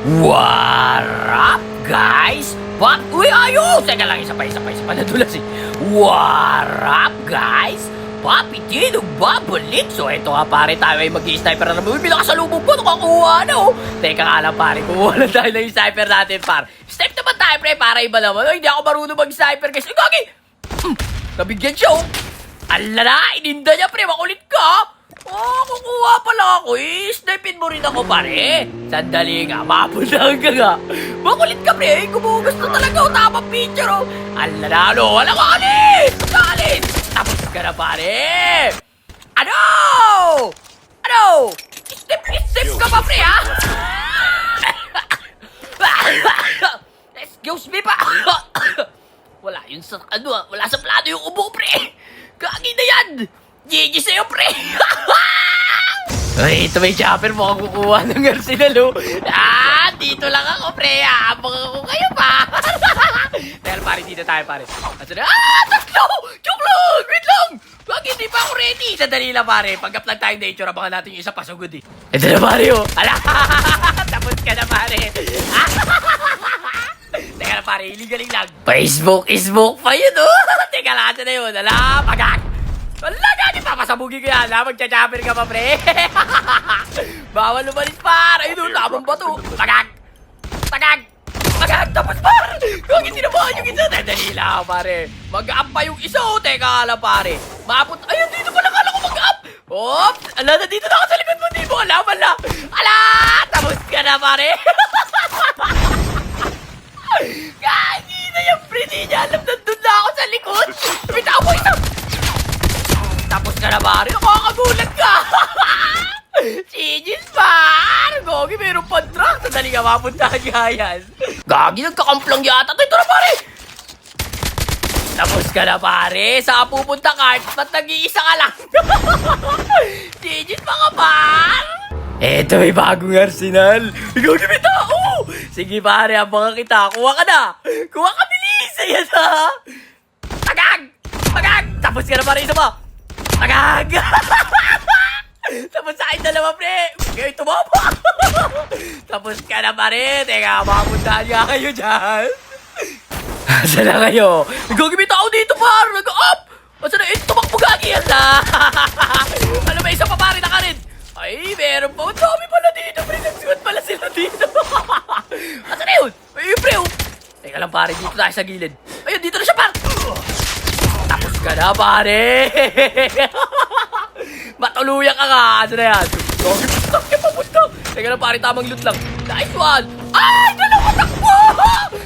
What up, guys? Uy, ayos! Teka lang, isa pa, nadulas eh. What up, guys? Papi Dino babalik. So, eto nga pare, tayo ay mag-i-sniper na naman. Bilang kasalubog po, nakakuha na oh. Teka nga lang pare, kuha lang tayo na yung sniper natin par. Step naman tayo pre, para iba naman. Ay, hindi ako marunong mag-sniper guys. Ay, gagi! Nabigyan siya oh. Alala, ininda niya pre, makulit ka. Oh, kukuha pala ako eh. Snipin mo rin ako pare. Sandali nga, mapunta ka nga. Makulit ka pre, gumugas na talaga o tamang picture oh. Alala, ano, wala ka alis! Alis! Tapos ka na pare. Ano? Ano? Step ka pa pre ha? Excuse me pa. Wala yun sa, wala sa plano yung ubo pre. Gagi na yan. GG sa'yo, pre! Ay, ito may chopper mo ako kukuha ng arsenal, oh. Dito lang ako, pre. Abang ako kayo, pa. Dahil, pare, dito tayo, pare. Tatlo! Joke lang! Wait lang! Wag, hindi pa ako ready. Sandali lang, pare. Pag-up lang tayong nature, abangan natin yung isa pa, sugod, eh. Ito na, pare, oh. Ala! Tapos ka na, pare. Teka na, pare. Iligaling lang. Facebook pa yun, oh. Teka lang, ito na yun. Ala, pagak! Wala gani, papasabugin ko yan ha. Magcha-chopper ka pa, pre. Bawal lumalis, par. Ayun, tamang bato. Tagag. Tapos, par. Kung hindi naman yung isa, dali lang, pare. Mag-up pa yung isa, oh. Teka lang, pare. Mapunta. Ayun, dito pala kala ko mag-up. Oops. Ala, dito na ako sa likod mo. Di mo alam, ala. Ala, tapos ka na, pare. Gagi na yung pre. Di niya alam, nandun na ako sa likod. Bitaw mo isa. Tapos ka na pare, nakakagulat ka! Sigis par! Gogi, meron pa truck! Sandali ka, mapuntahan ka yan! Gagi, nagkakamplang yata! Ito na pare! Tapos ka na pare! Saan pupunta ka? Ba't nag-iisa ka lang? Sigis pa ka par! Eto, may bagong arsenal! Gogi, may tao! Sige pare, abangan kita! Kuha ka na! Kuha ka, bilis! Ayan ha! Tagag! Tapos ka na pare, isa pa! Agag! Tapos sa akin dalawa, pre! Ngayon tumapa! Tapos ka na pare! Teka, makapuntahan nga kayo dyan! Saan na kayo? Gagi, may tao dito, par! Nag-up! Saan na? Tumakbo gagi yan na! Ano ba, isa pa pare na ka rin? Ay, meron pa! Ang dami pala dito, pre! Nagsuot pala sila dito! Saan na yun? Ay, pre! Teka lang, pare. Dito tayo sa gilid. Ayun, dito na siya, par! Tapos ka na, pare! Matuluyan ka nga! Ano na yan? Gagi, sakya papunta! Teka lang, pare, tamang loot lang. Nice one! Ay! Dalawa takbo!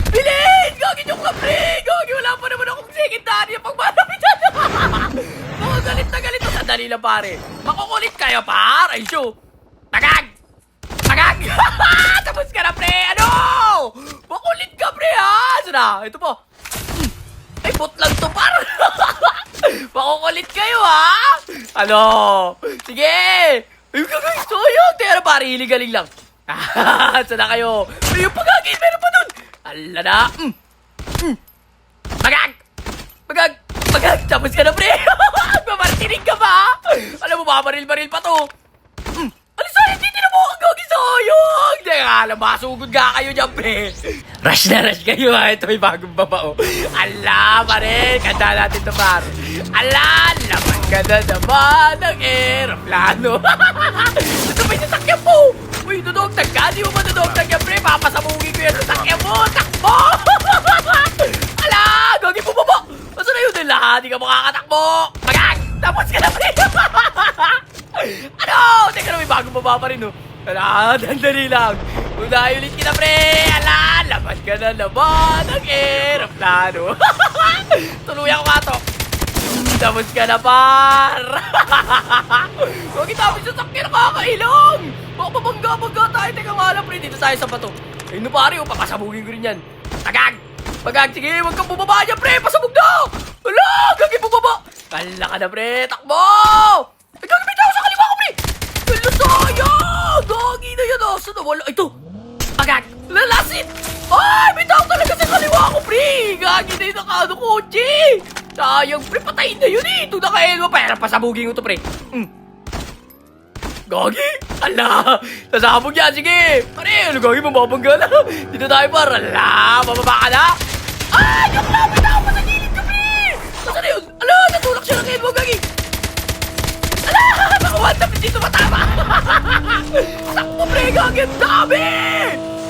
Bilin! Gagi yung ka, pre! Gagi, wala pa naman akong secondary pag malapitan! Mga galit na galit. Sandali lang, pare. Makukulit kayo, par! Ay, show! Tagag! Tapos ka na, pre! Ano? Makulit ka, pre, ha? Saan na? Ito po. Ay, bot lang to, par! Makukulit kayo, ha? Ano? Sige! Ayun ka, guys! So, ayun! Tera, pare, hiligaling lang. Saan na kayo? Ayun pa, gagawin! Meron pa dun! Ala na! Magag! Tapos ka na, pre! Mamartinig ka ba? Alam mo ba, baril-baril pa to. Ano sa'yo? Hindi na mo ang gagawin sayang! Teka, alam, masugod ka kayo dyan, pre! Rush na rush kayo, ha? Ito may bagong babao. Ala, pare! Kanta natin ito, par. Ala, laman ka na naman ng aeroplano. Ito may sasakyan po! Uy, dudogtag ka! Di mo ba dudogtag yan, pre? Papasabugin ko yan sasakyan mo! Takbo! Ala, gagi po baba! Masa na yun nila? Di ka makakatakbo! Magag! Tapos ka na, pre! Ano? Teka na, may bagong baba pa rin, oh. Ala, dandali lang. Unahin ulit kita, pre! Ala, laman ka na naman ng aeroplano. Tuluyan ko nga to. Tapos ka na, par! Huwag itapos sa sakyan, nakakailong! Baka mabangga tayo. Teka nga lang, pre. Dito tayo sa bato. Ayun na, pare, oh. Papasabugin ko rin yan. Tagag! Sige, huwag kang bumaba dyan, pre! Pasabog na! Ala, gagi bumaba! Kala ka na, pre! Takbo! Ay, gagi, may tao sa kaliwa ko, pre! Ala, sayang! Gagi na yan, oh! Saan na wala? Ito! Agad! Lalasit! Ay, may tao talaga sa kaliwa ko, pre! Gagi na yun ang ano kotse! Sayang, pre! Patayin na yun, eh! Ito na kayo! Pero pasabugin ko to, pre! Gagi! Ala, sasabog yan, sige. Pare, ano gagawin mo, mabangga na. Dito tayo, par. Ala, bababa ka na. Ay, yung lapit ako pa sa gilid ko, pre. Masa na yun? Ala, natulak siya ng elbow, gagi. Ala, nakawantab, hindi tumatama. Sakto, pre, gagi, ang dami.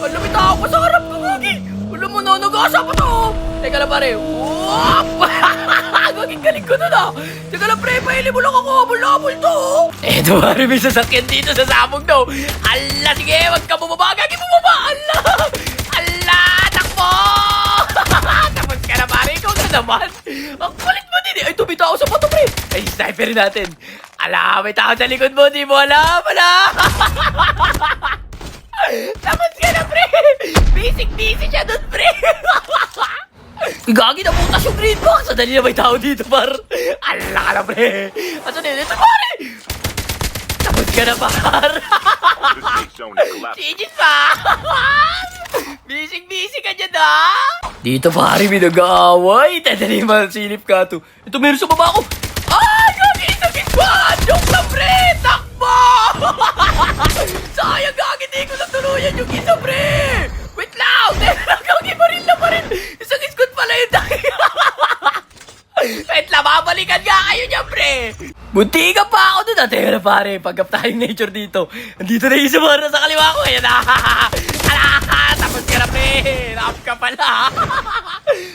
Malapit ako pa sa harap ko, gagi. Alam mo, nagasa pa to. Teka lang, pare. Whoop! Gaging galing ko na na. Teka lang, pre, pahili mo lang ako. Habol-habol to. Eto, pare, may sasakyan dito sa sabog daw. Ala, sige, wag ka bumaba. Gagi, bumaba. Ala, ala, takbo. Tapos ka na, pare. Ikaw na naman. Ang kulit mo din eh. Ay, tumita ako sa pato, pre. Ay, sniper natin. Ala, may tao sa likod mo. Di mo alam. Ala. Tapos ka na, pre. Basic siya dun, pre. Gagi na butas yung green box. Sadali na may tao dito, par. Ala ka na, pre. Asan na yun? Ito, pare. Tapos ka na, par. Sigis pa. Basic ka dyan, ha? Dito, pare, may nag-aaway. Tadali man, silip ka to. Ito, meron sa baba ko. Ay, gagi, isang squad. Joke lang, pre. Takbo. Sayang, gagi, di ko natuluyan yung isa, pre. Wait lang. Gagi, baril na baril. Isang squad pala yun. Wait lang, babalikan nga kayo niya, pre. Bunti ka pa ako dun. Teka na, pare. Pagkap tayong nature dito. Andito na yung isa para sa kaliwa ko. Ayan na. Ala, tapos ka na, pre. Rap ka pala.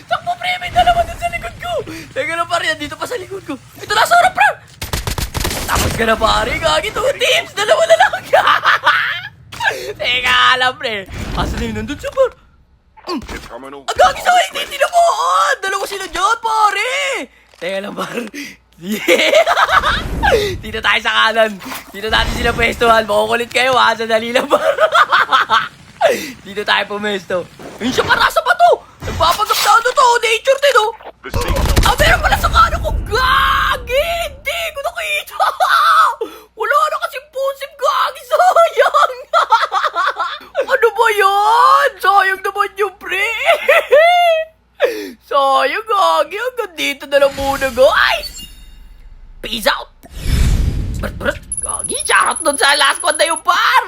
Sakpo, pre. May dalawa dun sa likod ko. Teka na, pare. Andito pa sa likod ko. Ito na, sarap, pre. Tapos ka na, pare. Gagi, 2 teams. Dalawa na lang. Teka, alam, pre. Asa na yun? Nandun siya, par. Ang gagi sa kayo. Hindi na po. Dalawa sila dyan, pare. Teka lang, par. Dito tayo sa kanan. Dito natin sila pwestuhan. Makukulit kayo, ha. Sandali lang, par. Dito tayo pumesto. Ayun siya, parasa pa to. Nagpapagap na ano to. Nature din, oh. Meron pala sa kanan ko. Gagi. Hindi ko nakita. Wala na kasing pusip, gagi. Sayang. Ano ba yan? Sayang naman yung pre. Sayang, gagi. Hanggang dito na lang muna, guys. Peace out. Gagi, charot dun sa last one na yung par.